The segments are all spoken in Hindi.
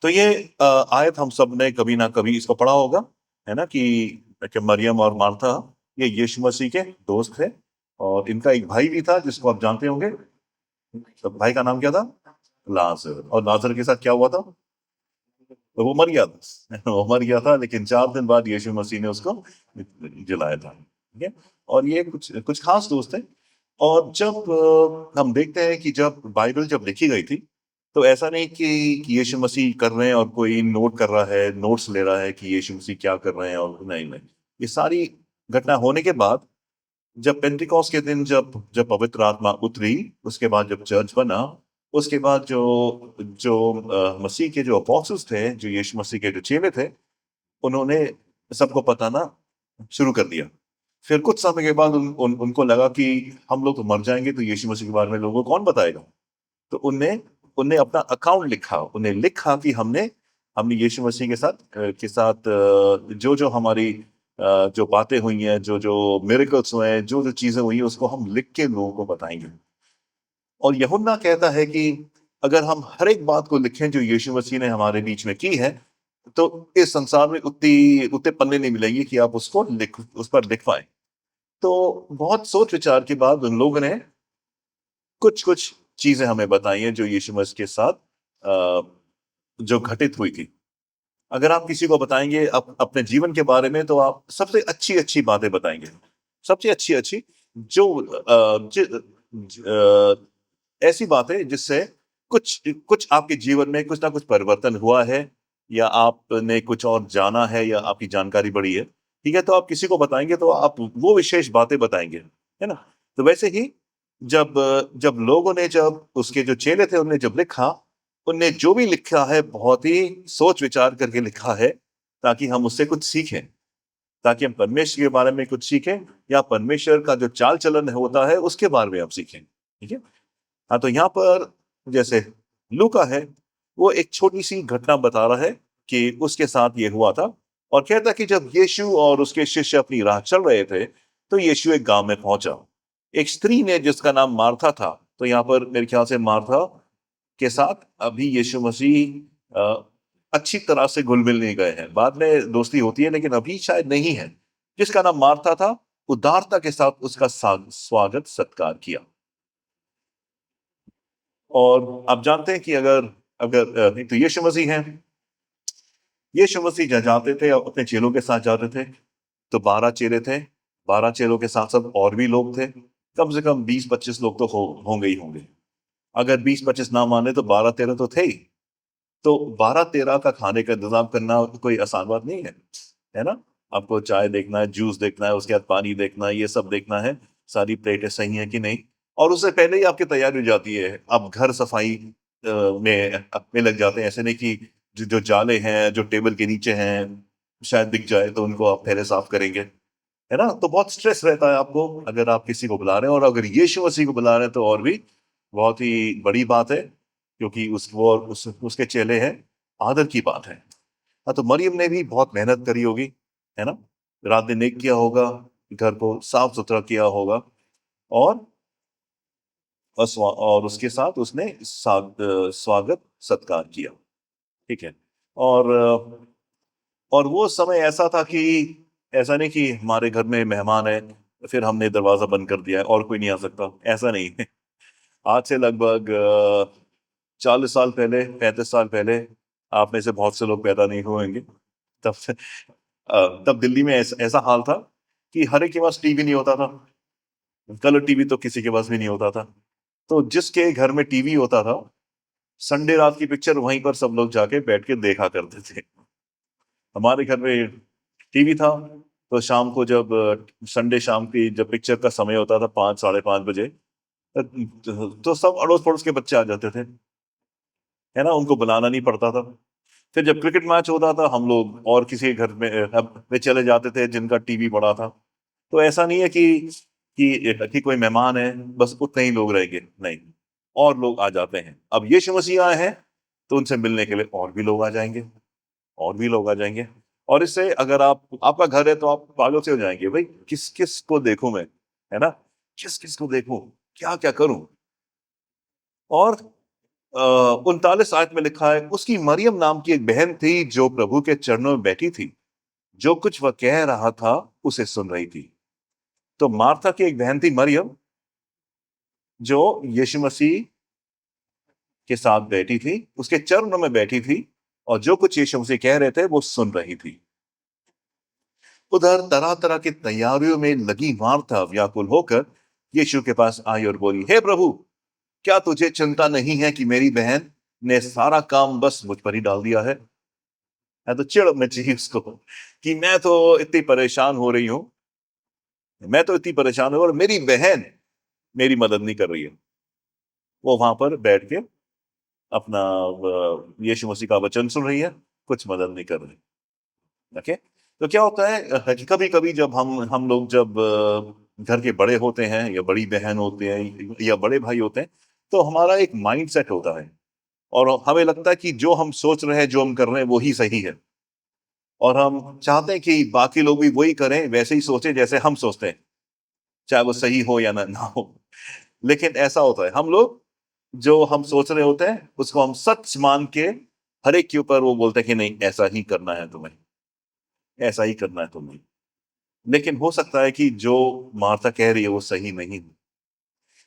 तो ये आयत हम सब ने कभी ना कभी इसको पढ़ा होगा, है ना, कि मरियम और मार्था ये यीशु मसीह के दोस्त थे, और इनका एक भाई भी था जिसको आप जानते होंगे। तो भाई का नाम क्या था? लाजर। और लाजर के साथ क्या हुआ था? तो वो मर गया था वो मर गया था, लेकिन 4 दिन बाद यीशु मसीह ने उसको जिलाया था। ठीक है। और ये कुछ कुछ खास दोस्त है। और जब हम देखते हैं कि जब बाइबल जब लिखी गई थी, तो ऐसा नहीं कि यीशु मसीह कर रहे हैं और कोई नोट कर रहा है, नोट्स ले रहा है कि यीशु मसीह क्या कर रहे हैं, और नहीं नहीं, ये सारी घटना होने के बाद, जब पेंटिकॉस्ट के दिन जब जब पवित्र आत्मा उतरी, उसके बाद जब चर्च बना, उसके बाद जो जो मसीह के जो अपोस्टल्स थे, जो यीशु मसीह के जो चेले थे, उन्होंने सबको बताना शुरू कर दिया। फिर कुछ समय के बाद उनको लगा कि हम लोग तो मर जाएंगे, तो यीशु मसीह के बारे में लोगों को कौन बताएगा। तो उनने उनने अपना अकाउंट लिखा, उन्हें लिखा कि हमने हमने यीशु मसीह के साथ जो जो हमारी जो बातें हुई हैं, जो जो मिरेकल्स हुए हैं, जो जो चीजें हुई हैं, उसको हम लिख के लोगों को बताएंगे। और यूहन्ना कहता है कि अगर हम हर एक बात को लिखें जो यीशु मसीह ने हमारे बीच में की है, तो इस संसार में उतनी उतने पन्ने नहीं मिलेंगे कि आप उसको उस पर लिख पाए। तो बहुत सोच विचार के बाद उन लोगों ने कुछ कुछ चीजें हमें बताई हैं जो यीशु मसीह के साथ जो घटित हुई थी। अगर आप किसी को बताएंगे अपने जीवन के बारे में, तो आप सबसे अच्छी अच्छी बातें बताएंगे, सबसे अच्छी अच्छी, जो ऐसी बातें जिससे कुछ कुछ आपके जीवन में कुछ ना कुछ परिवर्तन हुआ है, या आपने कुछ और जाना है, या आपकी जानकारी बढ़ी है। ठीक है, तो आप किसी को बताएंगे तो आप वो विशेष बातें बताएंगे, है ना। तो वैसे ही जब जब लोगों ने, जब उसके जो चेले थे उन्होंने जब लिखा, उनने जो भी लिखा है बहुत ही सोच विचार करके लिखा है, ताकि हम उससे कुछ सीखें, ताकि हम परमेश्वर के बारे में कुछ सीखें, या परमेश्वर का जो चाल चलन होता है उसके बारे में हम सीखें। ठीक है। हाँ, तो यहाँ पर जैसे लूका है, वो एक छोटी सी घटना बता रहा है कि उसके साथ ये हुआ था। और कहता है कि जब यीशु और उसके शिष्य अपनी राह चल रहे थे, तो यीशु एक गांव में पहुंचा। एक स्त्री ने जिसका नाम मार्था था, तो यहाँ पर मेरे ख्याल से मार्था के साथ अभी यीशु मसीह अच्छी तरह से घुल मिल नहीं गए हैं। बाद में दोस्ती होती है, लेकिन अभी शायद नहीं है। जिसका नाम मार्था था, उदारता के साथ उसका स्वागत सत्कार किया। और आप जानते हैं कि अगर अगर नहीं तो यीशु मसीह हैं, यीशु मसीह जहाँ जाते थे अपने चेलों के साथ जाते थे, तो 12 चेले थे। 12 चेलों के साथ साथ और भी लोग थे। कम से कम 20-25 लोग तो होंगे ही होंगे। अगर 20-25 ना माने तो 12-13 तो थे ही। तो 12-13 का खाने का इंतजाम करना कोई आसान बात नहीं है ना। आपको चाय देखना है, जूस देखना है, उसके बाद पानी देखना है, ये सब देखना है, सारी प्लेटें सही है कि नहीं। और उससे पहले ही आपकी तैयारी हो जाती है, आप घर सफाई में लग जाते हैं। ऐसे नहीं कि जो जो जाले हैं जो टेबल के नीचे हैं, शायद दिख जाए तो उनको आप पहले साफ करेंगे, है ना। तो बहुत स्ट्रेस रहता है आपको अगर आप किसी को बुला रहे हैं, और अगर यीशु मसीह को बुला रहे हैं तो और भी बहुत ही बड़ी बात है, क्योंकि उसके चेले हैं, आदर की बात है। हाँ, तो मरियम ने भी बहुत मेहनत करी होगी, है ना। रात दिन नेक किया होगा, घर को साफ सुथरा किया होगा, और और उसके साथ उसने स्वागत सत्कार किया। ठीक है। और और वो समय ऐसा था कि ऐसा नहीं कि हमारे घर में मेहमान है, फिर हमने दरवाजा बंद कर दिया है और कोई नहीं आ सकता, ऐसा नहीं है। आज से लगभग 40 साल पहले, 35 साल पहले, आप में से बहुत से लोग पैदा नहीं हुए होंगे तब से। तब दिल्ली में ऐसा हाल था कि हर एक के पास टीवी नहीं होता था। कलर टीवी तो किसी के पास भी नहीं होता था। तो जिसके घर में टीवी होता था, संडे रात की पिक्चर वहीं पर सब लोग जाके बैठ के देखा करते थे। हमारे घर में टीवी था, तो शाम को जब संडे शाम की जब पिक्चर का समय होता था 5, 5:30 बजे, तो सब अड़ोस पड़ोस के बच्चे आ जाते थे, है ना, उनको बुलाना नहीं पड़ता था। फिर जब क्रिकेट मैच होता था, हम लोग और किसी के घर में चले जाते थे जिनका टीवी बड़ा था। तो ऐसा नहीं है कि कोई मेहमान है बस उतने ही लोग रहेंगे, नहीं, और लोग आ जाते हैं। अब यीशु मसीह आए हैं, तो उनसे मिलने के लिए और भी लोग आ जाएंगे, और भी लोग आ जाएंगे। और इससे अगर आपका घर है तो आप पागल से हो जाएंगे, भाई किस किस को देखूं मैं, है ना, किस किस को देखूं, क्या क्या करूं। और 39 आयत में लिखा है, उसकी मरियम नाम की एक बहन थी जो प्रभु के चरणों में बैठी थी, जो कुछ वह कह रहा था उसे सुन रही थी। तो मार्था की एक बहन थी मरियम, जो यीशु मसीह के साथ बैठी थी, उसके चरणों में बैठी थी, और जो कुछ यीशु मसीह कह रहे थे वो सुन रही थी। उधर तरह तरह की तैयारियों में लगी मार्था व्याकुल होकर यीशु के पास आई और बोली, हे प्रभु, क्या तुझे चिंता नहीं है कि मेरी बहन ने सारा काम बस मुझ पर ही डाल दिया है? तो चिढ़ मची उसको कि मैं तो इतनी परेशान हो रही हूं, मैं तो इतनी परेशान हूं और मेरी बहन मेरी मदद नहीं कर रही है। वो वहां पर बैठ के अपना यीशु मसीह का वचन सुन रही है, कुछ मदद नहीं कर रही। ओके, तो क्या होता है, कभी कभी जब हम लोग जब घर के बड़े होते हैं या बड़ी बहन होते हैं या बड़े भाई होते हैं, तो हमारा एक माइंड सेट होता है और हमें लगता है कि जो हम सोच रहे हैं, जो हम कर रहे हैं, वो ही सही है, और हम चाहते हैं कि बाकी लोग भी वही करें, वैसे ही सोचें जैसे हम सोचते हैं, चाहे वो सही हो या ना हो। लेकिन ऐसा होता है, हम लोग जो हम सोच रहे होते हैं उसको हम सच मान के हर एक के ऊपर वो बोलते हैं कि नहीं, ऐसा ही करना है तुम्हें, ऐसा ही करना है तुम्हें। लेकिन हो सकता है कि जो मार्था कह रही है वो सही नहीं है,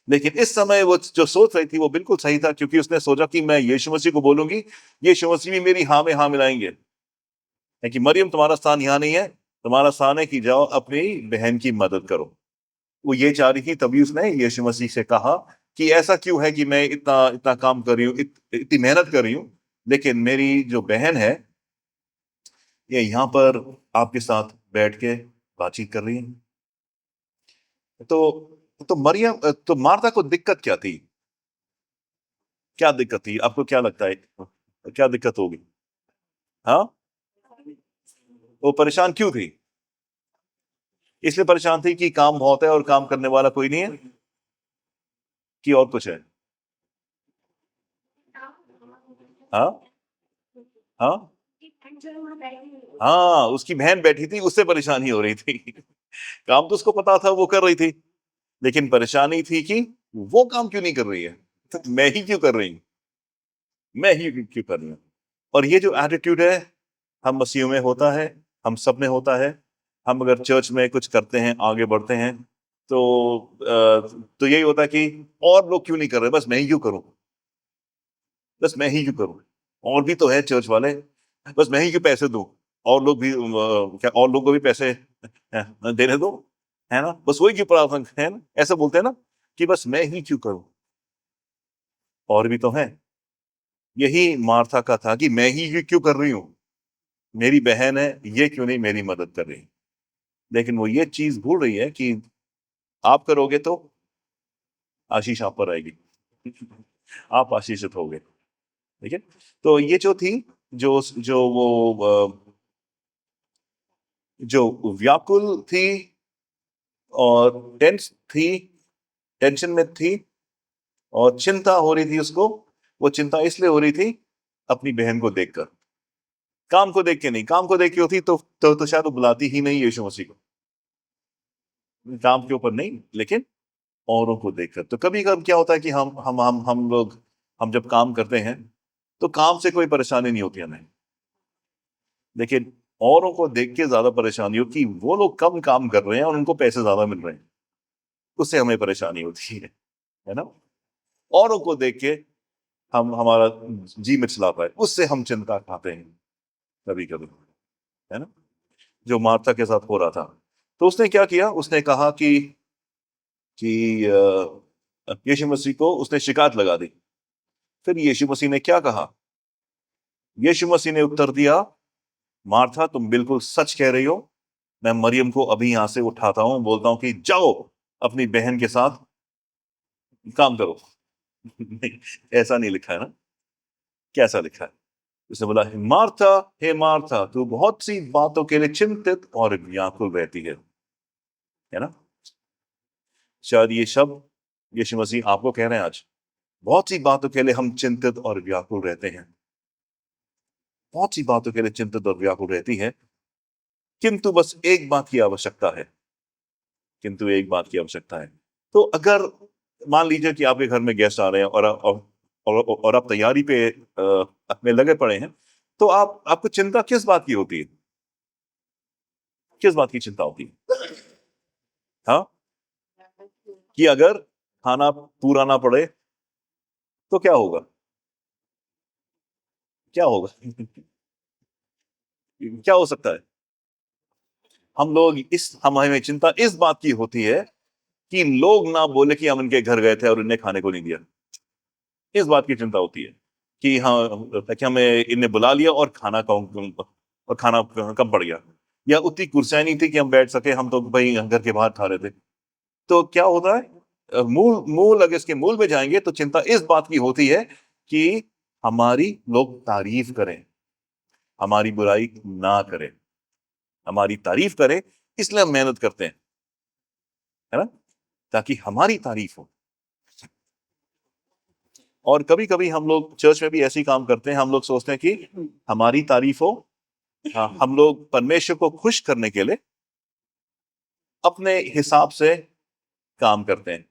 लेकिन इस समय वो जो सोच रही थी वो बिल्कुल सही था, क्योंकि उसने सोचा कि मैं यीशु मसीह को बोलूंगी, यीशु मसीह भी मेरी हाँ में हाँ मिलाएंगे, है कि मरियम तुम्हारा स्थान यहाँ नहीं है, तुम्हारा स्थान है कि जाओ अपनी बहन की मदद करो। वो ये चाह रही थी, तभी उसने यीशु मसीह से कहा कि ऐसा क्यों है कि मैं इतना इतना काम कर रही हूँ, इतनी मेहनत कर रही हूँ, लेकिन मेरी जो बहन है ये यहाँ पर आपके साथ बैठ के बातचीत कर रही है। तो मरियम, तो मार्था को दिक्कत क्या थी? क्या दिक्कत थी, आपको क्या लगता है, क्या दिक्कत होगी? हाँ, वो परेशान क्यों थी? इसलिए परेशान थी कि काम बहुत है और काम करने वाला कोई नहीं है, कि और कुछ है? हाँ, हाँ, हाँ, उसकी बहन बैठी थी, उससे परेशानी हो रही थी। काम तो उसको पता था, वो कर रही थी, लेकिन परेशानी थी कि वो काम क्यों नहीं कर रही है, मैं ही क्यों कर रही हूँ, मैं ही क्यों कर रही हूँ। और ये जो एटीट्यूड है, हम मसीहों में होता है, हम सब में होता है। हम अगर चर्च में कुछ करते हैं, आगे बढ़ते हैं, तो यही होता है कि और लोग क्यों नहीं कर रहे, बस मैं ही क्यों करूं, बस मैं ही क्यों करूं, और भी तो है चर्च वाले, बस मैं ही क्यों पैसे दूं, और लोग भी क्या और लोग को भी पैसे देने दो, है ना, बस वही क्यों प्रार्थना, है ना, ऐसा बोलते हैं ना, कि बस मैं ही क्यों करूं, और भी तो है। यही मार्था का था कि मैं ही क्यों कर रही हूं, मेरी बहन है, ये क्यों नहीं मेरी मदद कर रही। लेकिन वो ये चीज भूल रही है कि आप करोगे तो आशीष आप पर आएगी, आप आशीषित होगे। ठीक है, तो ये जो थी, जो जो वो जो व्याकुल थी और टेंस थी, टेंशन में थी, और चिंता हो रही थी उसको, वो चिंता इसलिए हो रही थी अपनी बहन को देखकर, काम को देख के नहीं। काम को देख के होती तो शायद वो बुलाती ही नहीं यीशु मसीह को, काम के ऊपर नहीं, लेकिन औरों को देखकर। तो कभी कभी क्या होता है कि हम लोग, हम जब काम करते हैं तो काम से कोई परेशानी नहीं होती हमें, लेकिन औरों को देख के ज्यादा परेशानी होती, वो लोग कम काम कर रहे हैं और उनको पैसे ज्यादा मिल रहे हैं, उससे हमें परेशानी होती है ना। औरों को देख के हम हमारा जी मिचलाता है, उससे हम चिंता खाते हैं कभी कभी, है ना, जो मार्था के साथ हो रहा था। तो उसने क्या किया, उसने कहा कि यीशु मसीह को उसने शिकायत लगा दी। फिर यीशु मसीह ने क्या कहा? यीशु मसीह ने उत्तर दिया, मार्था तुम बिल्कुल सच कह रही हो, मैं मरियम को अभी यहां से उठाता हूं, बोलता हूं कि जाओ अपनी बहन के साथ काम करो। नहीं, ऐसा नहीं लिखा है ना, कैसा लिखा है? उसने बोला, हे मार्था, तू बहुत सी बातों के लिए चिंतित और व्याकुल रहती है ना। शायद ये शब्द यीशु मसीह आपको कह रहे हैं आज, बहुत सी बातों के लिए हम चिंतित और व्याकुल रहते हैं, बहुत सी बातों के लिए चिंतित और व्याकुल रहती है, किंतु बस एक बात की आवश्यकता है, किंतु एक बात की आवश्यकता है। तो अगर मान लीजिए कि आपके घर में गेस्ट आ रहे हैं, और आप तैयारी पे में लगे पड़े हैं, तो आपको चिंता किस बात की होती है? किस बात की चिंता होती है? हाँ, कि अगर खाना पूरा ना पड़े तो क्या होगा? क्या होगा? क्या हो सकता है? हमें चिंता इस बात की होती है कि लोग ना बोले कि हम इनके घर गए थे और इन्हें खाने को नहीं दिया। इस बात की चिंता होती है कि हाँ, कि हमें इन्हें बुला लिया और खाना कम पड़ गया, या उतनी कुर्सियां नहीं थी कि हम बैठ सके, हम तो भाई घर के बाहर खा रहे थे। तो क्या होता है? मूल मूल अगर इसके मूल में जाएंगे तो चिंता इस बात की होती है कि हमारी लोग तारीफ करें, हमारी बुराई ना करें, हमारी तारीफ करें, इसलिए हम मेहनत करते हैं, है ना, ताकि हमारी तारीफ हो। और कभी कभी हम लोग चर्च में भी ऐसे ही काम करते हैं, हम लोग सोचते हैं कि हमारी तारीफ हो। हाँ, हम लोग परमेश्वर को खुश करने के लिए अपने हिसाब से काम करते हैं,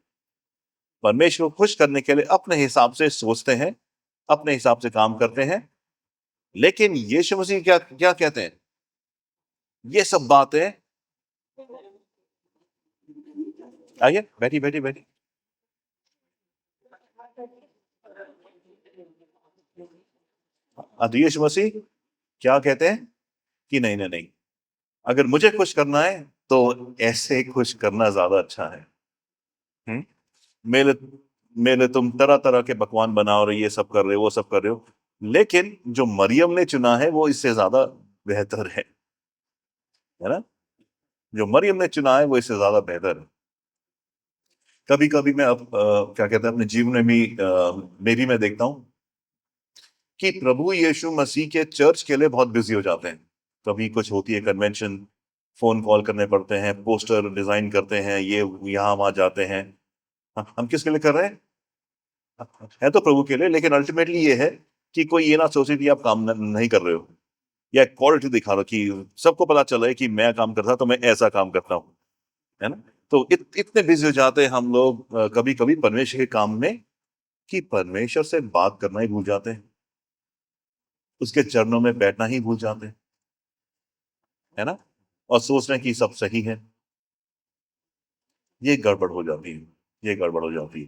परमेश्वर को खुश करने के लिए अपने हिसाब से सोचते हैं, अपने हिसाब से काम करते हैं। लेकिन यीशु मसीह क्या क्या कहते हैं? ये सब बातें, आइए बैठी बैठी बैठी, तो यीशु मसीह क्या कहते हैं कि नहीं नहीं नहीं, अगर मुझे खुश करना है तो ऐसे खुश करना ज्यादा अच्छा है। हम्म? मेरे मेरे तुम तरह तरह के पकवान बना रहे हो, ये सब कर रहे हो, वो सब कर रहे हो, लेकिन जो मरियम ने चुना है वो इससे ज्यादा बेहतर है ना? जो मरियम ने चुना है वो इससे ज्यादा बेहतर है। कभी कभी मैं क्या कहते हैं, अपने जीवन में भी मेरी मैं देखता हूँ कि प्रभु यीशु मसीह के चर्च के लिए बहुत बिजी हो जाते हैं। कभी कुछ होती है कन्वेंशन, फोन कॉल करने पड़ते हैं, पोस्टर डिजाइन करते हैं, ये यहाँ वहां जाते हैं। हम किसके लिए कर रहे हैं? है तो प्रभु के लिए, लेकिन अल्टीमेटली ये है कि कोई ये ना सोचे कि आप काम नहीं कर रहे हो, या क्वालिटी दिखा रहे हो कि सबको पता चले कि मैं काम करता तो मैं ऐसा काम करता हूँ, है ना? तो इतने बिजी हो जाते हैं हम लोग कभी कभी परमेश्वर के काम में, कि परमेश्वर से बात करना ही भूल जाते हैं, उसके चरणों में बैठना ही भूल जाते हैं, है ना, और सोच रहे हैं कि सब सही है। ये गड़बड़ हो जाती है, ये गड़बड़ हो जाती है।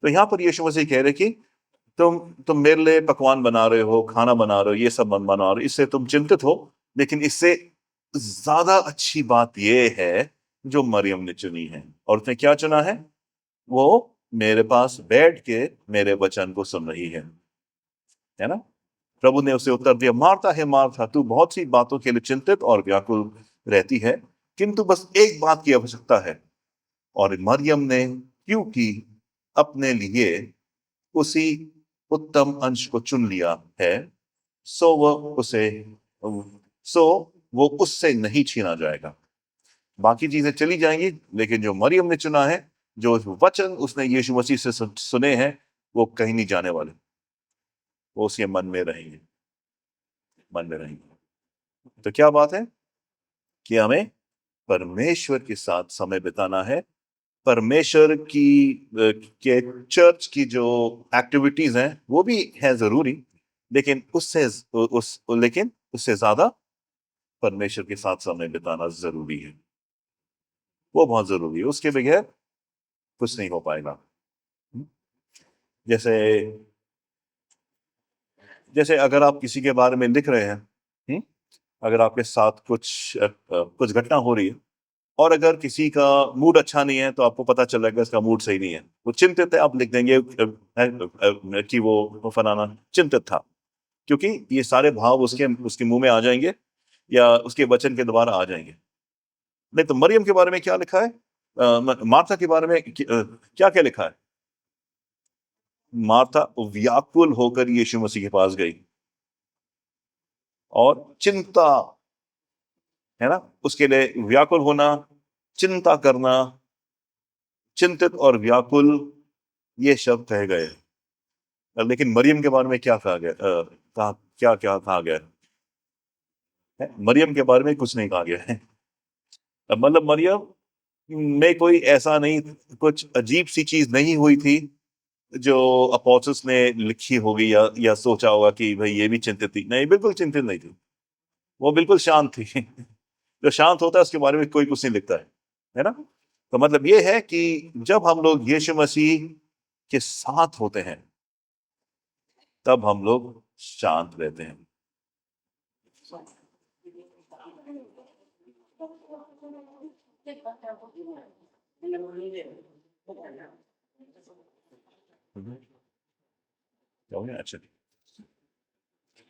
तो यहाँ पर यीशु मसीह कह रहे कि तुम मेरे लिए पकवान बना रहे हो, खाना बना रहे हो, ये सब बना रहे हो, इससे तुम चिंतित हो, लेकिन इससे ज्यादा अच्छी बात ये है जो मरियम ने चुनी है। और उसने क्या चुना है? वो मेरे पास बैठ के मेरे वचन को सुन रही है ना? प्रभु ने उसे उत्तर दिया, मार्था है मार्था, तू बहुत सी बातों के लिए चिंतित और व्याकुल रहती है, किंतु बस एक बात की आवश्यकता है, और मरियम ने क्योंकि अपने लिए उसी उत्तम अंश को चुन लिया है, सो वह उसे सो वो उससे नहीं छीना जाएगा। बाकी चीजें चली जाएंगी, लेकिन जो मरियम ने चुना है, जो वचन उसने यीशु मसीह से सुने हैं, वो कहीं नहीं जाने वाले, वो उसके मन में रहेंगे, मन में रहेंगे। तो क्या बात है कि हमें परमेश्वर के साथ समय बिताना है। परमेश्वर की के चर्च की जो एक्टिविटीज हैं वो भी है जरूरी, लेकिन उससे ज्यादा परमेश्वर के साथ समय बिताना जरूरी है। वो बहुत जरूरी है, उसके बगैर कुछ नहीं हो पाएगा। जैसे जैसे अगर आप किसी के बारे में लिख रहे हैं, अगर आपके साथ कुछ घटना हो रही है, और अगर किसी का मूड अच्छा नहीं है तो आपको पता चल जाएगा इसका मूड सही नहीं है, वो चिंतित है, आप लिख देंगे कि वो फलाना चिंतित था, क्योंकि ये सारे भाव उसके उसके मुंह में आ जाएंगे, या उसके वचन के द्वारा आ जाएंगे। नहीं तो मरियम के बारे में क्या लिखा है? मार्था के बारे में क्या क्या लिखा है? मार्था व्याकुल होकर यीशु मसीह के पास गई और चिंता, है ना, उसके लिए व्याकुल होना, चिंता करना, चिंतित और व्याकुल, ये शब्द कहे गए। लेकिन मरियम के बारे में क्या कहा गया? क्या क्या कहा गया है? मरियम के बारे में कुछ नहीं कहा गया है। मतलब मरियम में कोई ऐसा नहीं, कुछ अजीब सी चीज नहीं हुई थी जो अपोस्टल्स ने लिखी होगी या सोचा होगा कि भाई ये भी चिंतित थी, नहीं, बिल्कुल चिंतित नहीं थी। वो बिल्कुल शांत थी। जो शांत होता है उसके बारे में कोई कुछ नहीं लिखता है ना? तो मतलब ये है कि जब हम लोग यीशु मसीह के साथ होते हैं, तब हम लोग शांत रहते हैं। अच्छा।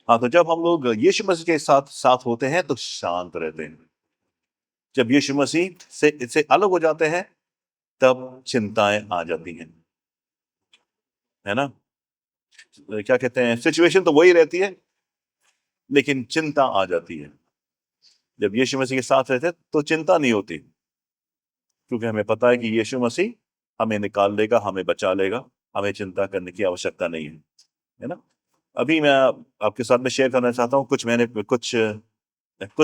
हाँ, तो जब हम लोग यीशु मसीह के साथ साथ होते हैं तो शांत रहते हैं। जब यीशु मसीह से अलग हो जाते हैं, तब चिंताएं आ जाती हैं, है ना? क्या कहते हैं, सिचुएशन तो वही रहती है, लेकिन चिंता आ जाती है। जब यीशु मसीह के साथ रहते हैं तो चिंता नहीं होती, क्योंकि हमें पता है कि यीशु मसीह हमें निकाल लेगा, हमें बचा लेगा, हमें चिंता करने की आवश्यकता नहीं है ना? अभी मैं आपके साथ में शेयर करना चाहता हूँ, कुछ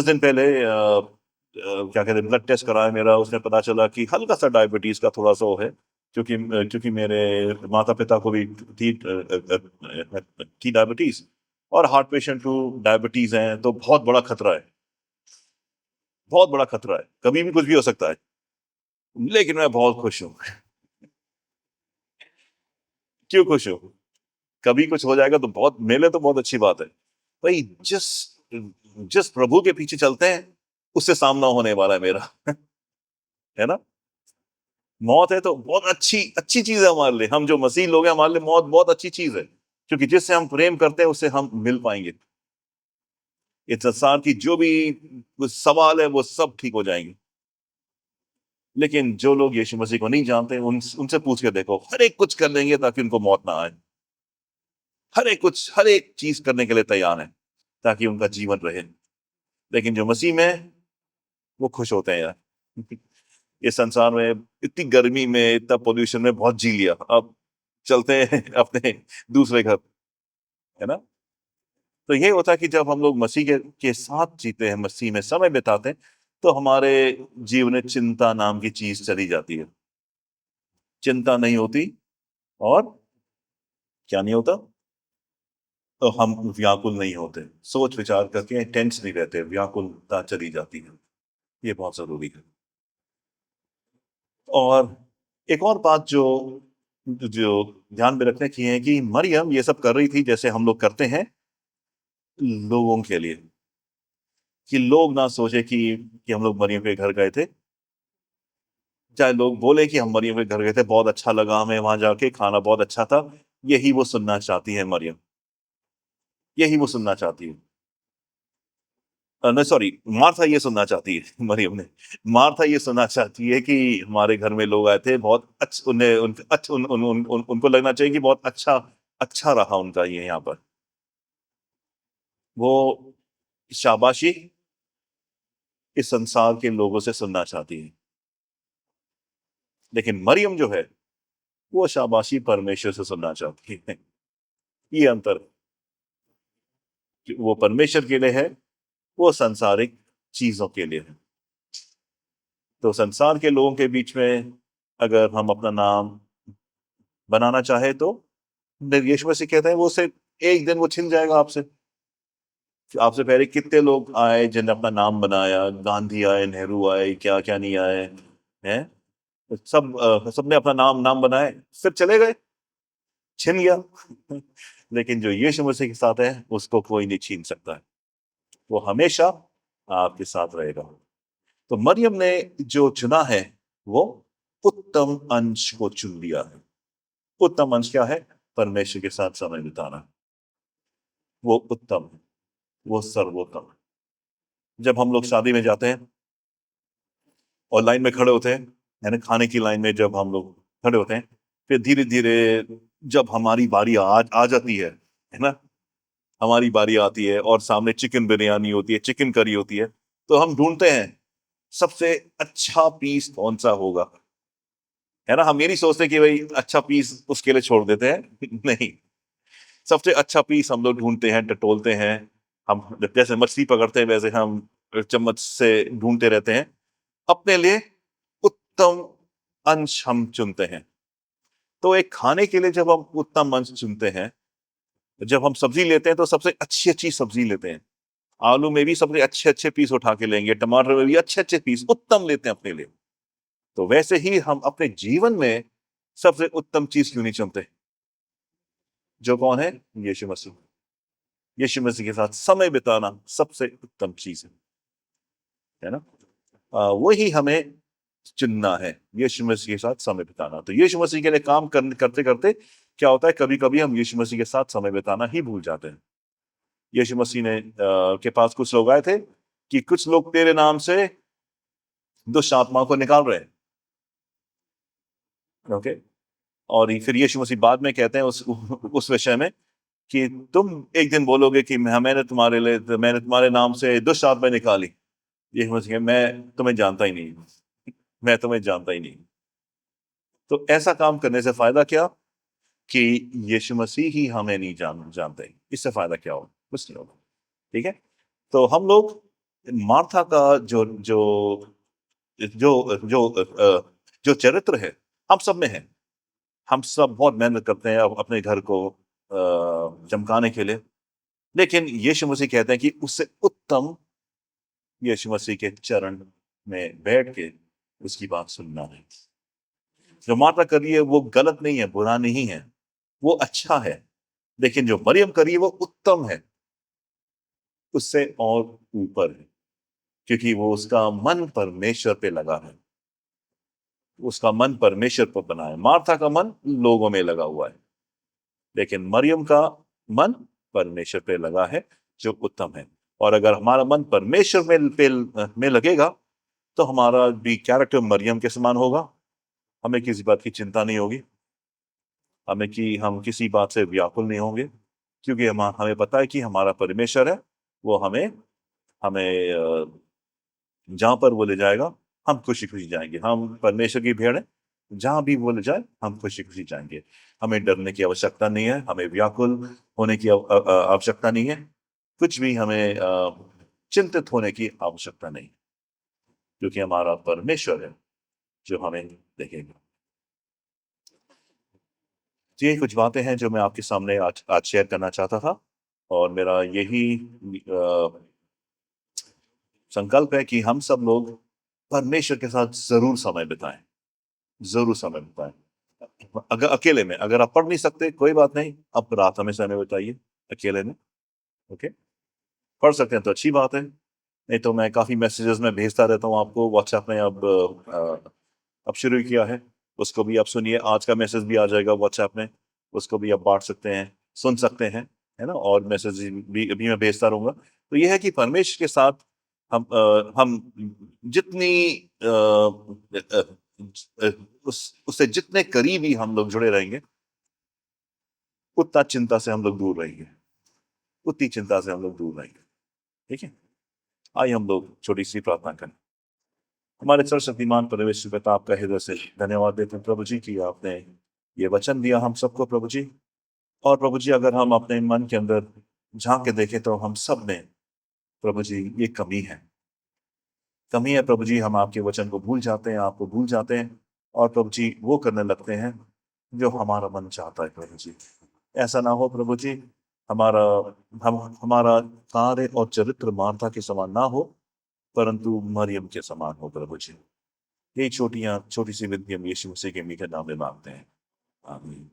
दिन पहले क्या कहते हैं, ब्लड टेस्ट कराया मेरा, उसमें पता चला कि हल्का सा डायबिटीज का थोड़ा सा वो है, क्योंकि मेरे माता पिता को भी थी डायबिटीज, और हार्ट पेशेंट को डायबिटीज है, तो बहुत बड़ा खतरा है, बहुत बड़ा खतरा है, कभी भी कुछ भी हो सकता है। लेकिन मैं बहुत खुश हूँ। क्यों खुश हूँ? कभी कुछ हो जाएगा तो बहुत, मेरे लिए तो बहुत अच्छी बात है भाई। जिस जिस प्रभु के पीछे चलते हैं, उससे सामना होने वाला है मेरा। है ना? मौत है तो बहुत अच्छी अच्छी चीज है हमारे लिए, हम जो मसीह लोग हैं, हमारे लिए मौत बहुत अच्छी चीज है, क्योंकि जिससे हम प्रेम करते हैं उससे हम मिल पाएंगे। इस संसार की जो भी सवाल है वो सब ठीक हो जाएंगे। लेकिन जो लोग यीशु मसीह को नहीं जानते, उनसे पूछ के देखो, हर एक कुछ कर लेंगे ताकि उनको मौत ना आए, हर एक चीज करने के लिए तैयार है ताकि उनका जीवन रहे। लेकिन जो मसीह में, वो खुश होते हैं यार। इस संसार में इतनी गर्मी में, इतना पोल्यूशन में बहुत जी लिया, अब चलते हैं अपने दूसरे घर, है ना? तो ये होता है कि जब हम लोग मसीह के साथ जीते हैं, मसीह में समय बिताते हैं, तो हमारे जीवन में चिंता नाम की चीज चली जाती है। चिंता नहीं होती, और क्या नहीं होता? तो हम व्याकुल नहीं होते, सोच विचार करके टेंस नहीं रहते, व्याकुलता चली जाती है। ये बहुत जरूरी है। और एक और बात जो जो ध्यान में रखने की है, कि मरियम ये सब कर रही थी जैसे हम लोग करते हैं, लोगों के लिए, कि लोग ना सोचे कि हम लोग मरियम के घर गए थे। चाहे लोग बोले कि हम मरियम के घर गए थे, बहुत अच्छा लगा हमें वहां जाके, खाना बहुत अच्छा था, यही वो सुनना चाहती है मरियम, यही वो सुनना चाहती है। नहीं, सॉरी, मार्था ये सुनना चाहती है। मरियम ने, मार्था ये सुनना चाहती है कि हमारे घर में लोग आए थे, बहुत अच्छा, उन्हें उन, अच्छा, उन, उन, उन, उन, उनको लगना चाहिए कि बहुत अच्छा अच्छा रहा उनका ये यहाँ पर, वो शाबाशी इस संसार के लोगों से सुनना चाहती है। लेकिन मरियम जो है, वो शाबाशी परमेश्वर से सुनना चाहती है। ये अंतर है, कि वो परमेश्वर के लिए है, वो सांसारिक चीजों के लिए है। तो संसार के लोगों के बीच में अगर हम अपना नाम बनाना चाहे, तो यीशु मसीह कहते हैं वो उसे, एक दिन वो छिन जाएगा आपसे। आपसे पहले कितने लोग आए जिन्होंने अपना नाम बनाया, गांधी आए, नेहरू आए, क्या क्या नहीं आए हैं, सबने अपना नाम नाम बनाए, फिर चले गए, छिन गया। लेकिन जो यीशु मसीह के साथ है, उसको कोई नहीं छीन सकता है, वो हमेशा आपके साथ रहेगा। तो मरियम ने जो चुना है, वो उत्तम अंश को चुन लिया है। उत्तम अंश क्या है? परमेश्वर के साथ समय बिताना, वो उत्तम है, वो सर्वोत्तम है। जब हम लोग शादी में जाते हैं और लाइन में खड़े होते हैं, यानी खाने की लाइन में जब हम लोग खड़े होते हैं, फिर धीरे धीरे जब हमारी बारी आ जाती है ना, हमारी बारी आती है और सामने चिकन बिरयानी होती है, चिकन करी होती है, तो हम ढूंढते हैं सबसे अच्छा पीस कौन सा होगा, है ना? हम ये नहीं सोचते कि भाई अच्छा पीस उसके लिए छोड़ देते हैं। नहीं, सबसे अच्छा पीस हम लोग ढूंढते हैं, टटोलते हैं। हम जैसे मछली पकड़ते हैं, वैसे हम चम्मच से ढूंढते रहते हैं, अपने लिए उत्तम अंश हम चुनते हैं। तो एक खाने के लिए जब हम उतना मंच चुनते हैं, जब हम सब्जी लेते हैं तो सबसे अच्छी सब्जी लेते हैं। आलू में भी सबसे अच्छे पीस उठा के लेंगे, टमाटर में भी अच्छे पीस उत्तम लेते हैं अपने लिए। तो वैसे ही हम अपने जीवन में सबसे उत्तम चीज क्यों नहीं चुनते, जो कौन है? यीशु मसीह। यीशु मसीह के साथ समय बिताना सबसे उत्तम चीज है ना? वही हमें चुनना है, यीशु मसीह के साथ समय बिताना। तो यीशु मसीह के लिए काम करते करते क्या होता है, कभी कभी हम यीशु मसीह के साथ समय बिताना ही भूल जाते हैं। यीशु मसीह ने के पास कुछ लोग आए थे कि कुछ लोग तेरे नाम से दुष्ट आत्माओं को निकाल रहे हैं। ओके, और फिर यीशु मसीह बाद में कहते हैं उस विषय में कि तुम एक दिन बोलोगे कि मैंने तुम्हारे नाम से दुष्ट आत्मा निकाली। यीशु मसीह मैं तुम्हें जानता ही नहीं, मैं तुम्हें जानता ही नहीं। तो ऐसा काम करने से फायदा क्या कि यीशु मसीह ही हमें नहीं जानते, इससे फायदा क्या होगा? कुछ नहीं होगा। ठीक है, तो हम लोग मार्था का जो जो जो जो जो चरित्र है हम सब में है। हम सब बहुत मेहनत करते हैं अपने घर को चमकाने के लिए, लेकिन यीशु मसीह कहते हैं कि उससे उत्तम यीशु मसीह के चरण में बैठ के उसकी बात सुनना है। जो मार्था कर रही है वो गलत नहीं है, बुरा नहीं है, वो अच्छा है। लेकिन जो मरियम कर रही है वो उत्तम है, उससे और ऊपर है, क्योंकि वो उसका मन परमेश्वर पे लगा है। उसका मन परमेश्वर पर बना है। मार्था का मन लोगों में लगा हुआ है, लेकिन मरियम का मन परमेश्वर पे लगा है, जो उत्तम है। और अगर हमारा मन परमेश्वर में लगेगा तो हमारा भी कैरेक्टर मरियम के समान होगा। हमें किसी बात की चिंता नहीं होगी, हम किसी बात से व्याकुल नहीं होंगे, क्योंकि हमें पता है कि हमारा परमेश्वर है, वो हमें हमें जहां पर वो ले जाएगा हम खुशी खुशी जाएंगे। हम परमेश्वर की भेड़ है, जहां भी वो ले जाए हम खुशी खुशी जाएंगे। हमें डरने की आवश्यकता नहीं है, हमें व्याकुल होने की आवश्यकता नहीं है, कुछ भी हमें चिंतित होने की आवश्यकता नहीं, क्योंकि हमारा परमेश्वर है जो हमें देखेगा। तो ये कुछ बातें हैं जो मैं आपके सामने आज शेयर करना चाहता था, और मेरा यही संकल्प है कि हम सब लोग परमेश्वर के साथ जरूर समय बिताएं, जरूर समय बिताएं। अगर अकेले में, अगर आप पढ़ नहीं सकते कोई बात नहीं, आप रात में समय बिताइए अकेले में। ओके, पढ़ सकते हैं तो अच्छी बात है, नहीं तो मैं काफी मैसेजेस में भेजता रहता हूँ आपको। व्हाट्सएप में अब शुरू किया है, उसको भी आप सुनिए। आज का मैसेज भी आ जाएगा व्हाट्सएप में, उसको भी आप बांट सकते हैं, सुन सकते हैं, है ना। और मैसेज भी अभी मैं भेजता रहूंगा। तो यह है कि परमेश्वर के साथ हम जितनी उससे जितने करीबी हम लोग जुड़े रहेंगे, उतना चिंता से हम लोग दूर रहेंगे, उतनी चिंता से हम लोग दूर रहेंगे। ठीक है, आइए हम लोग छोटी सी प्रार्थना करें। हमारे सर्वशक्तिमान परमेश्वर पिता, आपका हृदय से धन्यवाद देते हैं प्रभु जी कि आपने ये वचन दिया हम सबको प्रभु जी। और प्रभु जी, अगर हम अपने मन के अंदर झांक के देखें तो हम सब में प्रभु जी ये कमी है प्रभु जी। हम आपके वचन को भूल जाते हैं, आपको भूल जाते हैं, और प्रभु जी वो करने लगते हैं जो हमारा मन चाहता है प्रभु जी। ऐसा ना हो प्रभु जी, हमारा हमारा कार्य और चरित्र मार्था के समान ना हो, परंतु मरियम के समान हो प्रभु जी। ये छोटी सी विनती हम यीशु मसीह के मीठे नाम में मांगते हैं, आमीन।